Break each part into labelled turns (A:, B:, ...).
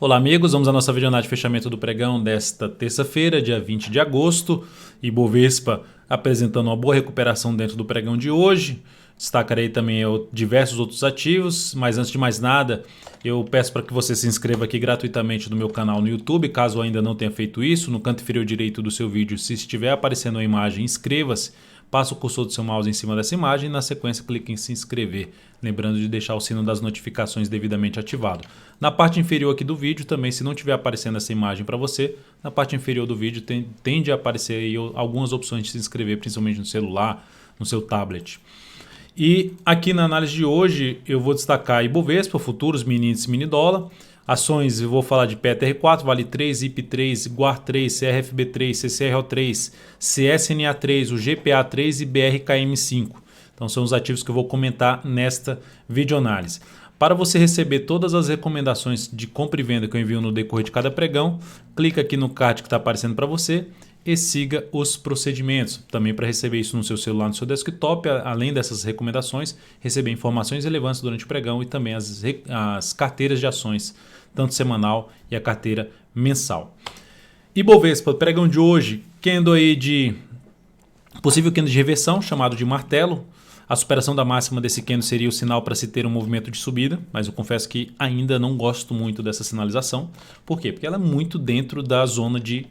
A: Olá amigos, vamos à nossa videonada de fechamento do pregão desta terça-feira, dia 20 de agosto. Ibovespa apresentando uma boa recuperação dentro do pregão de hoje. Destacarei também diversos outros ativos, mas antes de mais nada, eu peço para que você se inscreva aqui gratuitamente no meu canal no YouTube, caso ainda não tenha feito isso. No canto inferior direito do seu vídeo, se estiver aparecendo a imagem, inscreva-se. Passa o cursor do seu mouse em cima dessa imagem e na sequência clique em se inscrever, lembrando de deixar o sino das notificações devidamente ativado. Na parte inferior aqui do vídeo também, se não estiver aparecendo essa imagem para você, na parte inferior do vídeo tende a aparecer aí algumas opções de se inscrever, principalmente no celular, no seu tablet. E aqui na análise de hoje eu vou destacar Ibovespa, futuros, mini índice, mini dólar. Ações, eu vou falar de PETR4, Vale 3, IP3, Guar 3, CRFB3, CCRO3, CSNA3, o GPA3 e BRKM5. Então são os ativos que eu vou comentar nesta videoanálise. Para você receber todas as recomendações de compra e venda que eu envio no decorrer de cada pregão, clica aqui no card que está aparecendo para você e siga os procedimentos. Também para receber isso no seu celular, no seu desktop, além dessas recomendações, receber informações relevantes durante o pregão e também as carteiras de ações, tanto semanal e a carteira mensal. Ibovespa, pregão de hoje, possível candle de reversão, chamado de martelo. A superação da máxima desse candle seria o sinal para se ter um movimento de subida, mas eu confesso que ainda não gosto muito dessa sinalização. Por quê? Porque ela é muito dentro da zona de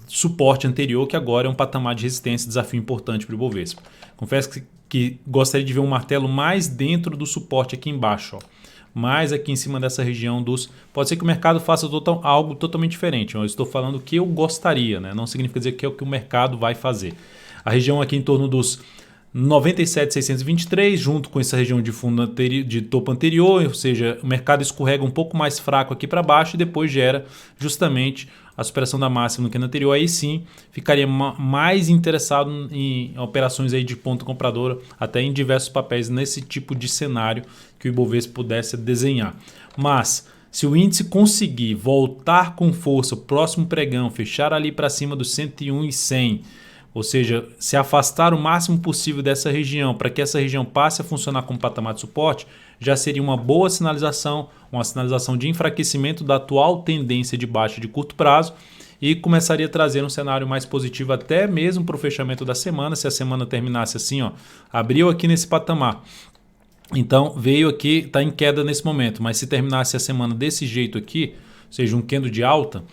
A: suporte anterior, que agora é um patamar de resistência, desafio importante para o Ibovespa. Confesso que gostaria de ver um martelo mais dentro do suporte aqui embaixo, ó. Mais aqui em cima dessa região Pode ser que o mercado faça algo totalmente diferente. Eu estou falando o que eu gostaria, né? Não significa dizer que é o que o mercado vai fazer. A região aqui em torno dos 97.623, junto com essa região de fundo de topo anterior, ou seja, o mercado escorrega um pouco mais fraco aqui para baixo e depois gera justamente a superação da máxima no candle anterior. Aí sim, ficaria mais interessado em operações aí de ponta compradora, até em diversos papéis nesse tipo de cenário que o Ibovespa pudesse desenhar. Mas se o índice conseguir voltar com força, o próximo pregão, fechar ali para cima dos 101,100, ou seja, se afastar o máximo possível dessa região para que essa região passe a funcionar como patamar de suporte, já seria uma boa sinalização, uma sinalização de enfraquecimento da atual tendência de baixa de curto prazo e começaria a trazer um cenário mais positivo até mesmo para o fechamento da semana, se a semana terminasse assim, ó, abriu aqui nesse patamar. Então veio aqui, está em queda nesse momento, mas se terminasse a semana desse jeito aqui, ou seja, um candle de alta,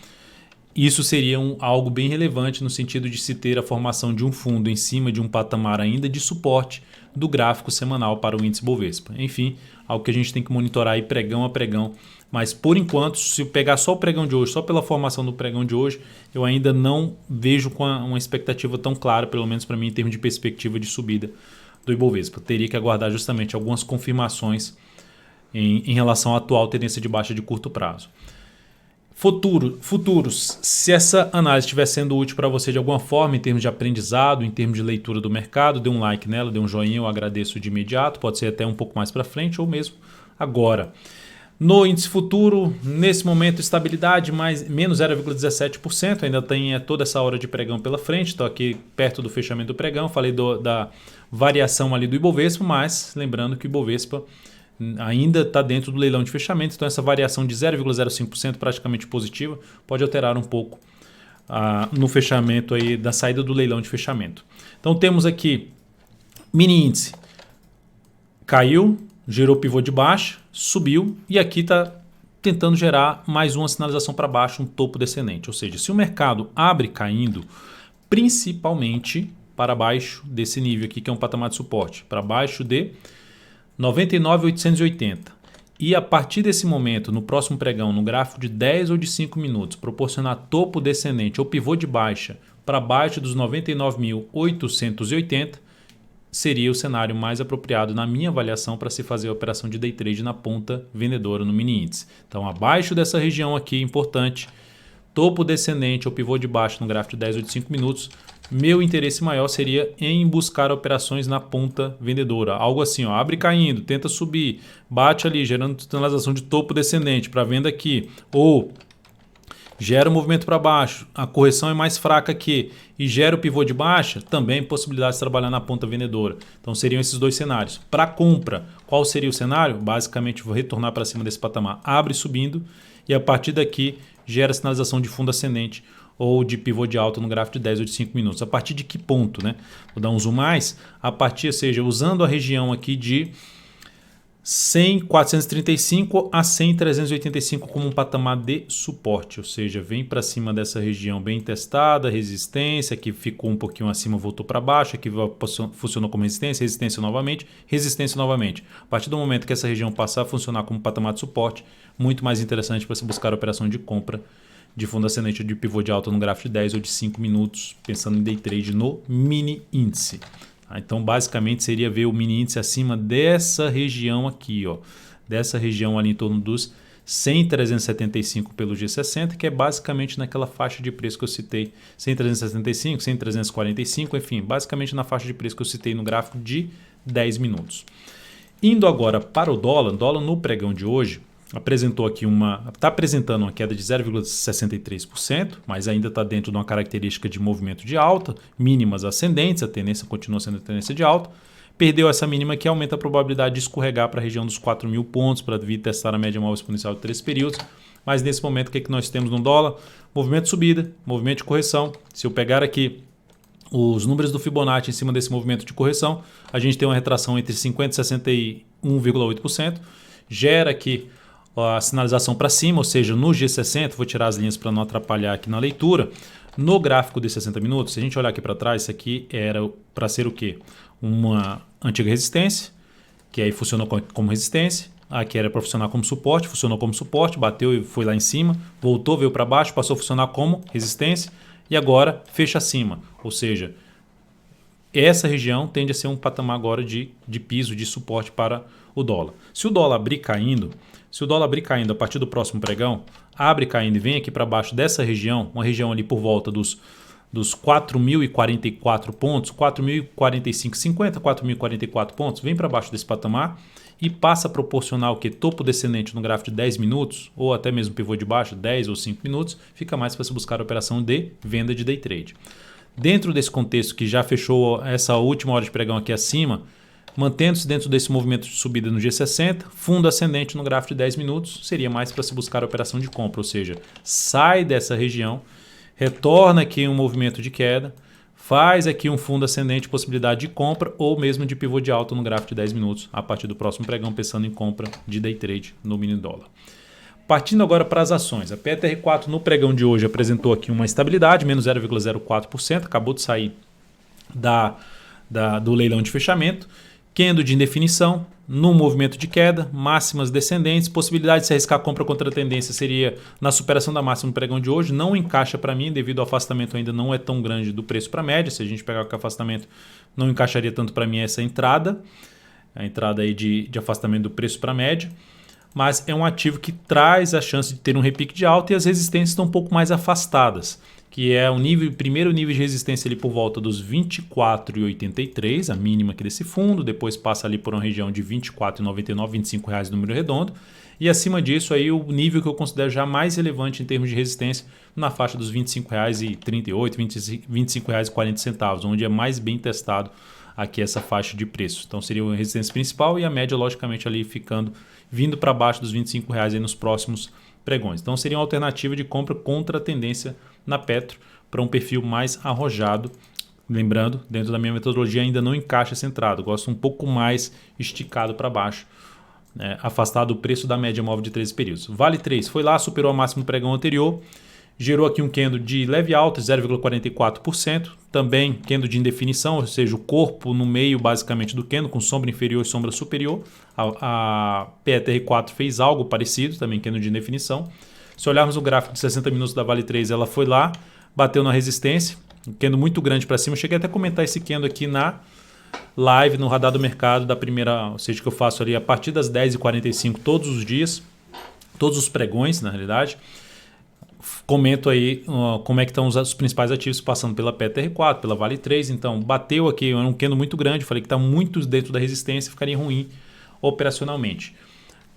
A: isso seria algo bem relevante no sentido de se ter a formação de um fundo em cima de um patamar ainda de suporte do gráfico semanal para o índice Bovespa. Enfim, algo que a gente tem que monitorar aí pregão a pregão. Mas por enquanto, se eu pegar só o pregão de hoje, só pela formação do pregão de hoje, eu ainda não vejo com uma expectativa tão clara, pelo menos para mim, em termos de perspectiva de subida do Ibovespa. Teria que aguardar justamente algumas confirmações em relação à atual tendência de baixa de curto prazo. Futuros, se essa análise estiver sendo útil para você de alguma forma, em termos de aprendizado, em termos de leitura do mercado, dê um like nela, dê um joinha, eu agradeço de imediato, pode ser até um pouco mais para frente ou mesmo agora. No índice futuro, nesse momento, estabilidade, menos 0,17%, ainda tem toda essa hora de pregão pela frente, estou aqui perto do fechamento do pregão, falei da variação ali do Ibovespa, mas lembrando que o Ibovespa ainda está dentro do leilão de fechamento, então essa variação de 0,05% praticamente positiva pode alterar um pouco no fechamento aí da saída do leilão de fechamento. Então temos aqui mini índice, caiu, gerou pivô de baixa, subiu e aqui está tentando gerar mais uma sinalização para baixo, um topo descendente, ou seja, se o mercado abre caindo, principalmente para baixo desse nível aqui que é um patamar de suporte, para baixo de 99.880 e a partir desse momento, no próximo pregão, no gráfico de 10 ou de 5 minutos, proporcionar topo descendente ou pivô de baixa para baixo dos 99.880, seria o cenário mais apropriado na minha avaliação para se fazer a operação de day trade na ponta vendedora no mini índice. Então abaixo dessa região aqui, importante, topo descendente ou pivô de baixa no gráfico de 10 ou de 5 minutos, meu interesse maior seria em buscar operações na ponta vendedora. Algo assim, ó, abre caindo, tenta subir, bate ali, gerando sinalização de topo descendente para venda aqui. Ou gera o movimento para baixo, a correção é mais fraca aqui e gera o pivô de baixa, também possibilidade de trabalhar na ponta vendedora. Então seriam esses dois cenários. Para compra, qual seria o cenário? Basicamente vou retornar para cima desse patamar, abre subindo e a partir daqui gera sinalização de fundo ascendente ou de pivô de alta no gráfico de 10 ou de 5 minutos. A partir de que ponto, né? Vou dar um zoom mais, a partir, ou seja, usando a região aqui de 100.435 a 100.385 como um patamar de suporte, ou seja, vem para cima dessa região bem testada, resistência, que ficou um pouquinho acima, voltou para baixo, aqui funcionou como resistência, resistência novamente. A partir do momento que essa região passar a funcionar como patamar de suporte, muito mais interessante para você buscar a operação de compra de fundo ascendente ou de pivô de alta no gráfico de 10 ou de 5 minutos, pensando em day trade no mini índice. Então, basicamente, seria ver o mini índice acima dessa região aqui, ó, dessa região ali em torno dos 100.375 pelo G60, que é basicamente naquela faixa de preço que eu citei, 100.375, 100.345, enfim, basicamente na faixa de preço que eu citei no gráfico de 10 minutos. Indo agora para o dólar no pregão de hoje, está apresentando uma queda de 0,63%, mas ainda está dentro de uma característica de movimento de alta, mínimas ascendentes, a tendência continua sendo a tendência de alta. Perdeu essa mínima que aumenta a probabilidade de escorregar para a região dos 4.000 pontos para vir testar a média móvel exponencial de 3 períodos. Mas nesse momento, o que nós temos no dólar? Movimento de subida, movimento de correção. Se eu pegar aqui os números do Fibonacci em cima desse movimento de correção, a gente tem uma retração entre 50% e 61,8%. Gera aqui a sinalização para cima, ou seja, no G60, vou tirar as linhas para não atrapalhar aqui na leitura, no gráfico de 60 minutos, se a gente olhar aqui para trás, isso aqui era para ser o quê? Uma antiga resistência, que aí funcionou como resistência, aqui era para funcionar como suporte, funcionou como suporte, bateu e foi lá em cima, voltou, veio para baixo, passou a funcionar como resistência e agora fecha acima, ou seja, essa região tende a ser um patamar agora de piso, de suporte para o dólar. Se o dólar abrir caindo a partir do próximo pregão, abre caindo e vem aqui para baixo dessa região, uma região ali por volta dos 4.044 pontos, 4.045,50, 4.044 pontos, vem para baixo desse patamar e passa a proporcionar o que? Topo descendente no gráfico de 10 minutos, ou até mesmo pivô de baixo, 10 ou 5 minutos, fica mais para se buscar a operação de venda de day trade. Dentro desse contexto que já fechou essa última hora de pregão aqui acima, mantendo-se dentro desse movimento de subida no G60, fundo ascendente no gráfico de 10 minutos, seria mais para se buscar a operação de compra, ou seja, sai dessa região, retorna aqui um movimento de queda, faz aqui um fundo ascendente, possibilidade de compra ou mesmo de pivô de alta no gráfico de 10 minutos, a partir do próximo pregão, pensando em compra de day trade no mini dólar. Partindo agora para as ações, a PTR4 no pregão de hoje apresentou aqui uma estabilidade, menos 0,04%, acabou de sair do leilão de fechamento. Candle de indefinição, no movimento de queda, máximas descendentes, possibilidade de se arriscar a compra contra a tendência seria na superação da máxima no pregão de hoje, não encaixa para mim devido ao afastamento ainda não é tão grande do preço para a média, se a gente pegar o afastamento não encaixaria tanto para mim essa entrada, a entrada aí de afastamento do preço para a média, mas é um ativo que traz a chance de ter um repique de alta e as resistências estão um pouco mais afastadas, que é o primeiro nível de resistência ali por volta dos 24,83, a mínima aqui desse fundo, depois passa ali por uma região de 24,99, R$25 número redondo, e acima disso aí o nível que eu considero já mais relevante em termos de resistência na faixa dos R$25,38, R$25,40, onde é mais bem testado aqui essa faixa de preço. Então seria a resistência principal e a média logicamente ali vindo para baixo dos R$25 aí nos próximos pregões. Então seria uma alternativa de compra contra a tendência na Petro para um perfil mais arrojado. Lembrando, dentro da minha metodologia ainda não encaixa essa entrada, gosto um pouco mais esticado para baixo, né, afastado do preço da média móvel de 13 períodos. Vale 3 foi lá, superou a máxima do pregão anterior, gerou aqui um candle de leve alta, 0,44%, também candle de indefinição, ou seja, o corpo no meio basicamente do candle, com sombra inferior e sombra superior. A PETR4 fez algo parecido, também candle de indefinição. Se olharmos o gráfico de 60 minutos da Vale 3, ela foi lá, bateu na resistência, um candle muito grande para cima. Eu cheguei até a comentar esse candle aqui na live, no radar do mercado da primeira, ou seja, que eu faço ali a partir das 10h45 todos os dias, todos os pregões na realidade. Comento aí como é que estão os principais ativos passando pela PETR4, pela Vale 3. Então bateu aqui, era um candle muito grande, falei que está muito dentro da resistência, ficaria ruim operacionalmente.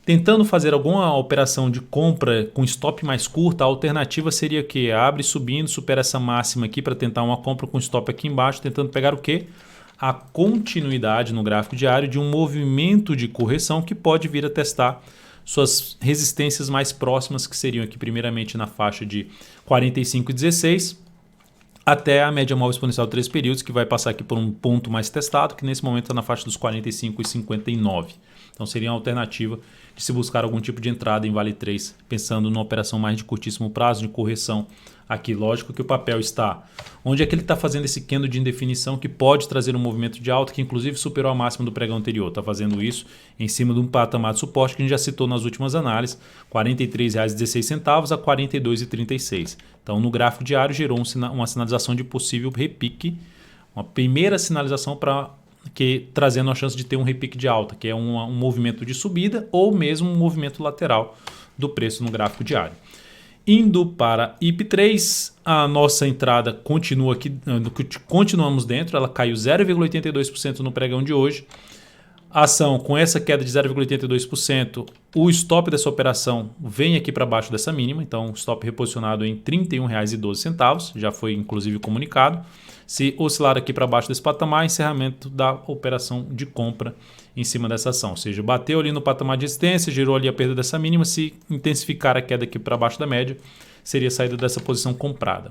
A: Tentando fazer alguma operação de compra com stop mais curta, a alternativa seria que abre subindo, supera essa máxima aqui para tentar uma compra com stop aqui embaixo, tentando pegar o quê? A continuidade no gráfico diário de um movimento de correção que pode vir a testar suas resistências mais próximas, que seriam aqui primeiramente na faixa de 45,16 até a média móvel exponencial de 3 períodos, que vai passar aqui por um ponto mais testado, que nesse momento está na faixa dos 45,59. Então seria uma alternativa de se buscar algum tipo de entrada em Vale 3, pensando numa operação mais de curtíssimo prazo, de correção. Aqui, lógico que o papel está onde é que ele está fazendo esse candle de indefinição que pode trazer um movimento de alta, que inclusive superou a máxima do pregão anterior. Está fazendo isso em cima de um patamar de suporte que a gente já citou nas últimas análises, R$ 43,16 a R$ 42,36. Então no gráfico diário gerou uma sinalização de possível repique, uma primeira sinalização para que trazendo a chance de ter um repique de alta, que é um movimento de subida ou mesmo um movimento lateral do preço no gráfico diário. Indo para IP3, a nossa entrada continua aqui, continuamos dentro, ela caiu 0,82% no pregão de hoje. A ação com essa queda de 0,82%, o stop dessa operação vem aqui para baixo dessa mínima, então stop reposicionado em R$ 31,12, já foi inclusive comunicado. Se oscilar aqui para baixo desse patamar, encerramento da operação de compra em cima dessa ação. Ou seja, bateu ali no patamar de resistência, gerou ali a perda dessa mínima. Se intensificar a queda aqui para baixo da média, seria saída dessa posição comprada.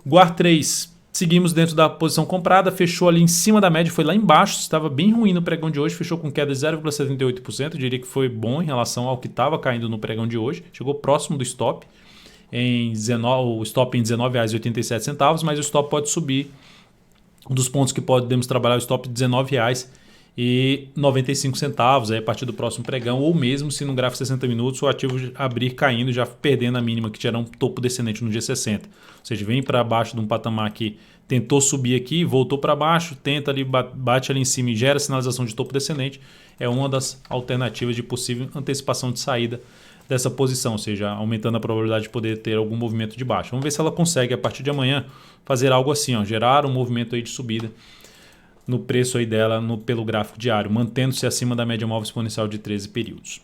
A: GUAR3, seguimos dentro da posição comprada, fechou ali em cima da média, foi lá embaixo, estava bem ruim no pregão de hoje, fechou com queda de 0,78%, diria que foi bom em relação ao que estava caindo no pregão de hoje, chegou próximo do stop. O stop em R$ 19,87, mas o stop pode subir. Um dos pontos que podemos trabalhar é o stop de R$ 19,95 aí a partir do próximo pregão, ou mesmo se no gráfico 60 minutos o ativo abrir caindo, já perdendo a mínima que gera um topo descendente no dia 60. Ou seja, vem para baixo de um patamar que tentou subir aqui, voltou para baixo, tenta ali, bate ali em cima e gera sinalização de topo descendente. É uma das alternativas de possível antecipação de saída dessa posição, ou seja, aumentando a probabilidade de poder ter algum movimento de baixa. Vamos ver se ela consegue, a partir de amanhã, fazer algo assim, ó, gerar um movimento aí de subida no preço aí dela pelo gráfico diário, mantendo-se acima da média móvel exponencial de 13 períodos.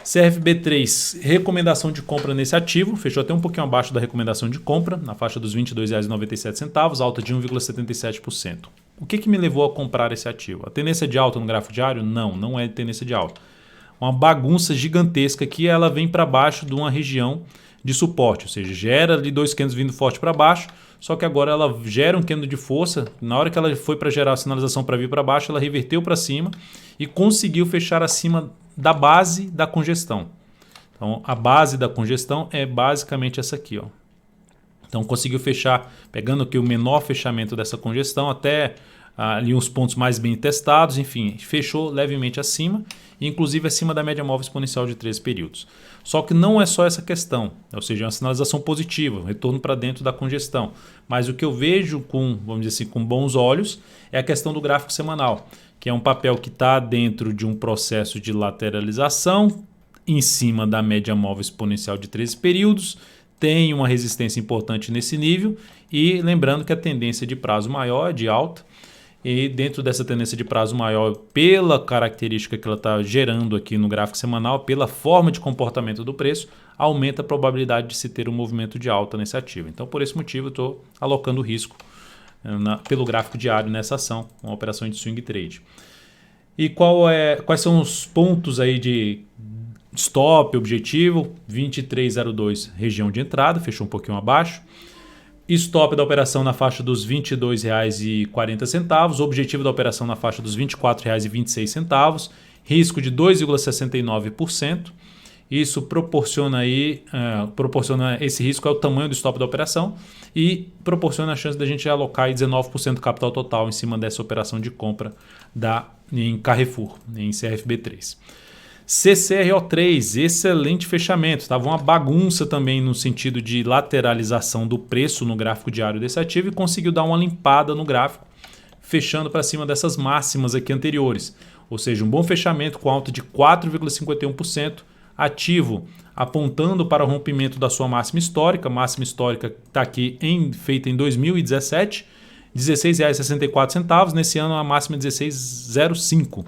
A: CFB3, recomendação de compra nesse ativo, fechou até um pouquinho abaixo da recomendação de compra, na faixa dos R$ 22,97, alta de 1,77%. O que me levou a comprar esse ativo? A tendência de alta no gráfico diário? Não é tendência de alta. Uma bagunça gigantesca que ela vem para baixo de uma região de suporte, ou seja, gera ali dois candles vindo forte para baixo, só que agora ela gera um candle de força, na hora que ela foi para gerar a sinalização para vir para baixo, ela reverteu para cima e conseguiu fechar acima da base da congestão. Então a base da congestão é basicamente essa aqui, ó. Então conseguiu fechar, pegando aqui o menor fechamento dessa congestão até ali uns pontos mais bem testados, enfim, fechou levemente acima, inclusive acima da média móvel exponencial de 13 períodos. Só que não é só essa questão, ou seja, é uma sinalização positiva, um retorno para dentro da congestão. Mas o que eu vejo vamos dizer assim, com bons olhos é a questão do gráfico semanal, que é um papel que está dentro de um processo de lateralização em cima da média móvel exponencial de 13 períodos, tem uma resistência importante nesse nível e lembrando que a tendência de prazo maior é de alta. E dentro dessa tendência de prazo maior, pela característica que ela está gerando aqui no gráfico semanal, pela forma de comportamento do preço, aumenta a probabilidade de se ter um movimento de alta nesse ativo. Então, por esse motivo, eu estou alocando risco pelo gráfico diário nessa ação, uma operação de swing trade. E quais são os pontos aí de stop, objetivo? 23,02, região de entrada, fechou um pouquinho abaixo. Stop da operação na faixa dos R$ 22,40, objetivo da operação na faixa dos R$ 24,26, risco de 2,69%. Isso proporciona esse risco é o tamanho do stop da operação e proporciona a chance da gente alocar aí 19% do capital total em cima dessa operação de compra em Carrefour, em CFB3. CCRO3, excelente fechamento, estava uma bagunça também no sentido de lateralização do preço no gráfico diário desse ativo e conseguiu dar uma limpada no gráfico, fechando para cima dessas máximas aqui anteriores, ou seja, um bom fechamento com alta de 4,51%, ativo apontando para o rompimento da sua máxima histórica está aqui feita em 2017, R$ 16,64, nesse ano a máxima é 16,05.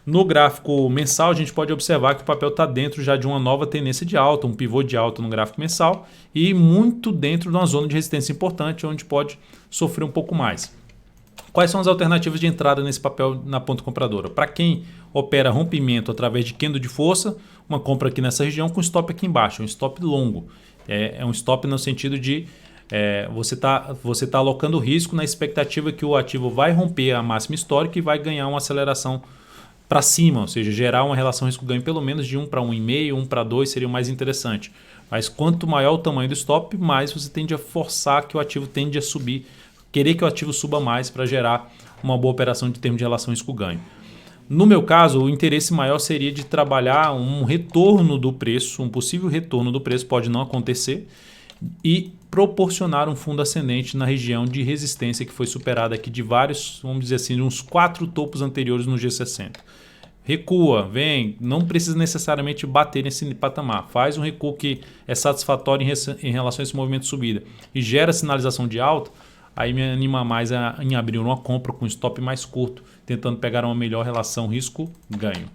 A: No gráfico mensal, a gente pode observar que o papel está dentro já de uma nova tendência de alta, um pivô de alta no gráfico mensal e muito dentro de uma zona de resistência importante, onde pode sofrer um pouco mais. Quais são as alternativas de entrada nesse papel na ponta compradora? Para quem opera rompimento através de candle de força, uma compra aqui nessa região com stop aqui embaixo, um stop longo. É um stop no sentido de você tá alocando risco na expectativa que o ativo vai romper a máxima histórica e vai ganhar uma aceleração para cima, ou seja, gerar uma relação risco-ganho pelo menos de 1 para 1,5, 1 para 2 seria o mais interessante. Mas quanto maior o tamanho do stop, mais você tende a forçar que o ativo tende a subir, querer que o ativo suba mais para gerar uma boa operação de termos de relação risco-ganho. No meu caso, o interesse maior seria de trabalhar um retorno do preço, um possível retorno do preço, pode não acontecer, e proporcionar um fundo ascendente na região de resistência que foi superada aqui de vários, vamos dizer assim, uns 4 topos anteriores no G60. Recua, vem, não precisa necessariamente bater nesse patamar. Faz um recuo que é satisfatório em relação a esse movimento de subida e gera sinalização de alta, aí me anima mais em abrir uma compra com stop mais curto, tentando pegar uma melhor relação risco-ganho.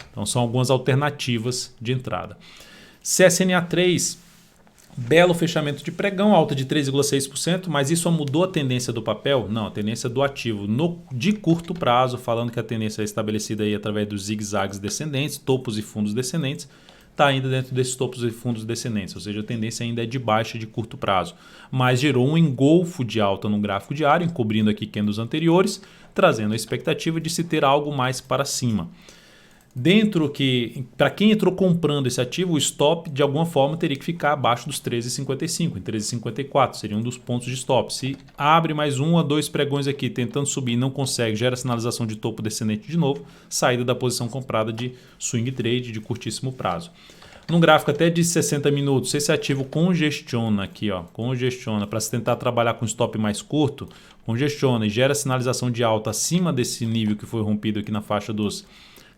A: Então são algumas alternativas de entrada. CSNA 3, belo fechamento de pregão, alta de 3,6%, mas isso mudou a tendência do papel? Não, a tendência do ativo de curto prazo, falando que a tendência é estabelecida aí através dos zigue-zagues descendentes, topos e fundos descendentes, está ainda dentro desses topos e fundos descendentes, ou seja, a tendência ainda é de baixa de curto prazo, mas gerou um engolfo de alta no gráfico diário, encobrindo aqui candles anteriores, trazendo a expectativa de se ter algo mais para cima. Dentro que, para quem entrou comprando esse ativo, o stop de alguma forma teria que ficar abaixo dos 13,55, em 13,54, seria um dos pontos de stop. Se abre mais 1 a 2 pregões aqui tentando subir e não consegue, gera sinalização de topo descendente de novo, saída da posição comprada de swing trade de curtíssimo prazo. Num gráfico até de 60 minutos, se esse ativo congestiona aqui, ó, congestiona para se tentar trabalhar com stop mais curto, congestiona e gera sinalização de alta acima desse nível que foi rompido aqui na faixa dos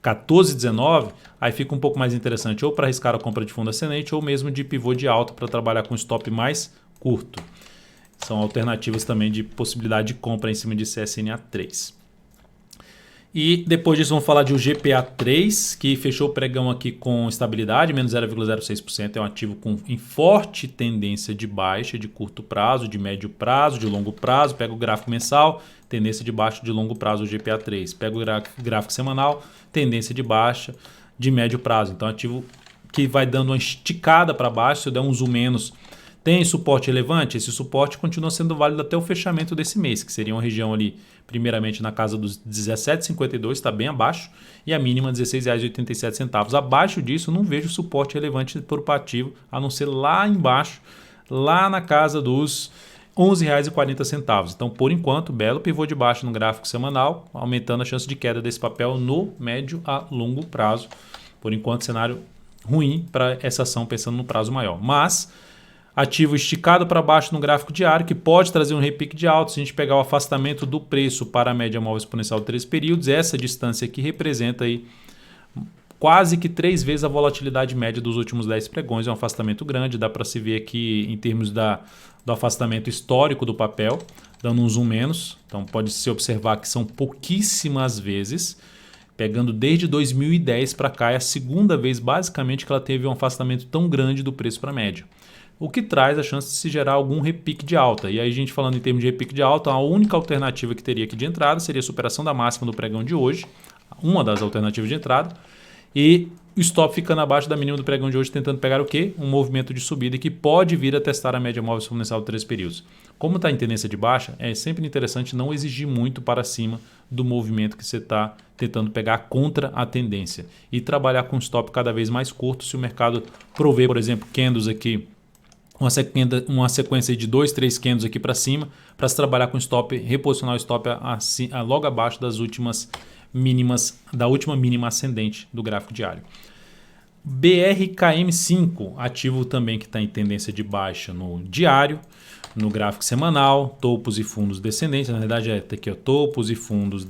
A: 14,19, aí fica um pouco mais interessante ou para arriscar a compra de fundo ascendente ou mesmo de pivô de alta para trabalhar com stop mais curto. São alternativas também de possibilidade de compra em cima de CSNA 3. E depois disso vamos falar de o GPA3, que fechou o pregão aqui com estabilidade, menos 0,06%. É um ativo em forte tendência de baixa de curto prazo, de médio prazo, de longo prazo. Pega o gráfico mensal, tendência de baixa de longo prazo, o GPA3. Pega o gráfico semanal, tendência de baixa de médio prazo. Então, ativo que vai dando uma esticada para baixo. Se eu der um zoom menos, tem suporte relevante? Esse suporte continua sendo válido até o fechamento desse mês, que seria uma região ali, primeiramente na casa dos 17,52, está bem abaixo, e a mínima R$ 16,87. Abaixo disso, não vejo suporte relevante para o ativo, a não ser lá embaixo, lá na casa dos R$ 11,40. Então, por enquanto, belo pivô de baixo no gráfico semanal, aumentando a chance de queda desse papel no médio a longo prazo. Por enquanto, cenário ruim para essa ação pensando no prazo maior. Mas ativo esticado para baixo no gráfico diário, que pode trazer um repique de alta. Se a gente pegar o afastamento do preço para a média móvel exponencial de 3 períodos, essa distância aqui representa aí quase que 3 vezes a volatilidade média dos últimos 10 pregões. É um afastamento grande, dá para se ver aqui em termos do afastamento histórico do papel, dando um zoom menos. Então pode-se observar que são pouquíssimas vezes. Pegando desde 2010 para cá, é a segunda vez basicamente que ela teve um afastamento tão grande do preço para a média. O que traz a chance de se gerar algum repique de alta. E aí, a gente falando em termos de repique de alta, a única alternativa que teria aqui de entrada seria a superação da máxima do pregão de hoje, uma das alternativas de entrada, e o stop ficando abaixo da mínima do pregão de hoje, tentando pegar o quê? Um movimento de subida que pode vir a testar a média móvel exponencial de 3 períodos. Como está em tendência de baixa, é sempre interessante não exigir muito para cima do movimento que você está tentando pegar contra a tendência e trabalhar com stop cada vez mais curto. Se o mercado prover, por exemplo, candles aqui, uma sequência de 2, 3 candles aqui para cima, para se trabalhar com stop, reposicionar o stop logo abaixo das últimas mínimas, da última mínima ascendente do gráfico diário. BRKM5, ativo também que está em tendência de baixa no diário, no gráfico semanal, topos e fundos descendentes. Na verdade tá aqui, ó, topos e fundos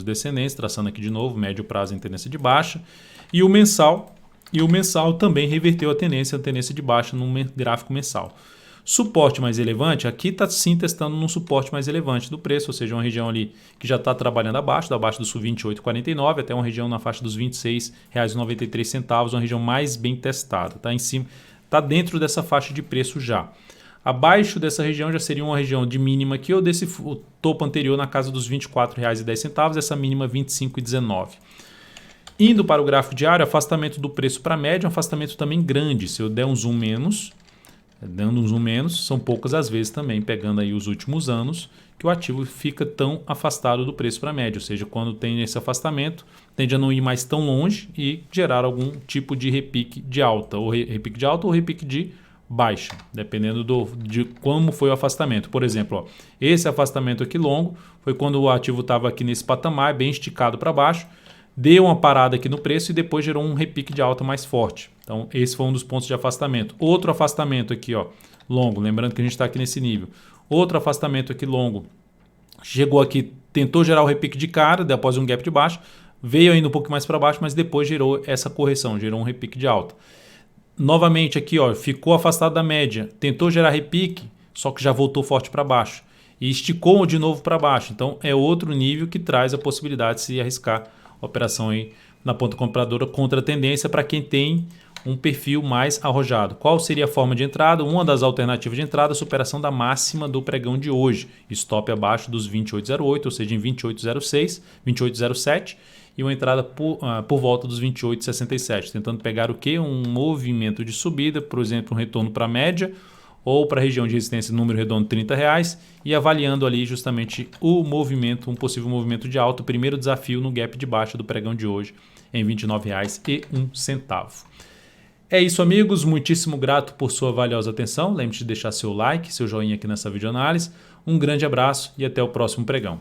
A: descendentes, traçando aqui de novo, médio prazo em tendência de baixa, e o mensal também reverteu a tendência de baixa no gráfico mensal. Suporte mais relevante, aqui está sim testando num suporte mais relevante do preço, ou seja, uma região ali que já está trabalhando abaixo do sul 28,49 até uma região na faixa dos R$ 26,93, uma região mais bem testada, está em cima, está dentro dessa faixa de preço já. Abaixo dessa região já seria uma região de mínima aqui ou desse topo anterior na casa dos R$ 24,10, essa mínima R$ 25,19. Indo para o gráfico diário, afastamento do preço para a média, um afastamento também grande. Se eu der um zoom menos, dando um zoom menos, são poucas as vezes também, pegando aí os últimos anos, que o ativo fica tão afastado do preço para a média. Ou seja, quando tem esse afastamento, tende a não ir mais tão longe e gerar algum tipo de repique de alta, ou repique de alta ou repique de baixa, dependendo de como foi o afastamento. Por exemplo, ó, esse afastamento aqui longo foi quando o ativo estava aqui nesse patamar, bem esticado para baixo, deu uma parada aqui no preço e depois gerou um repique de alta mais forte. Então, esse foi um dos pontos de afastamento. Outro afastamento aqui, ó, longo, lembrando que a gente está aqui nesse nível. Outro afastamento aqui longo, chegou aqui, tentou gerar o repique de cara, depois um gap de baixo, veio ainda um pouco mais para baixo, mas depois gerou essa correção, gerou um repique de alta. Novamente aqui, ó, ficou afastado da média, tentou gerar repique, só que já voltou forte para baixo e esticou de novo para baixo. Então é outro nível que traz a possibilidade de se arriscar a operação aí na ponta compradora contra a tendência para quem tem um perfil mais arrojado. Qual seria a forma de entrada? Uma das alternativas de entrada, superação da máxima do pregão de hoje, stop abaixo dos 28,08, ou seja, em 28,06, 28,07 e uma entrada por volta dos 28,67, tentando pegar o que? Um movimento de subida, por exemplo, um retorno para a média ou para a região de resistência número redondo R$30 e avaliando ali justamente o movimento, um possível movimento de alta, o primeiro desafio no gap de baixa do pregão de hoje em R$ 29,01. É isso, amigos, muitíssimo grato por sua valiosa atenção, lembre-se de deixar seu like, seu joinha aqui nessa videoanálise, um grande abraço e até o próximo pregão.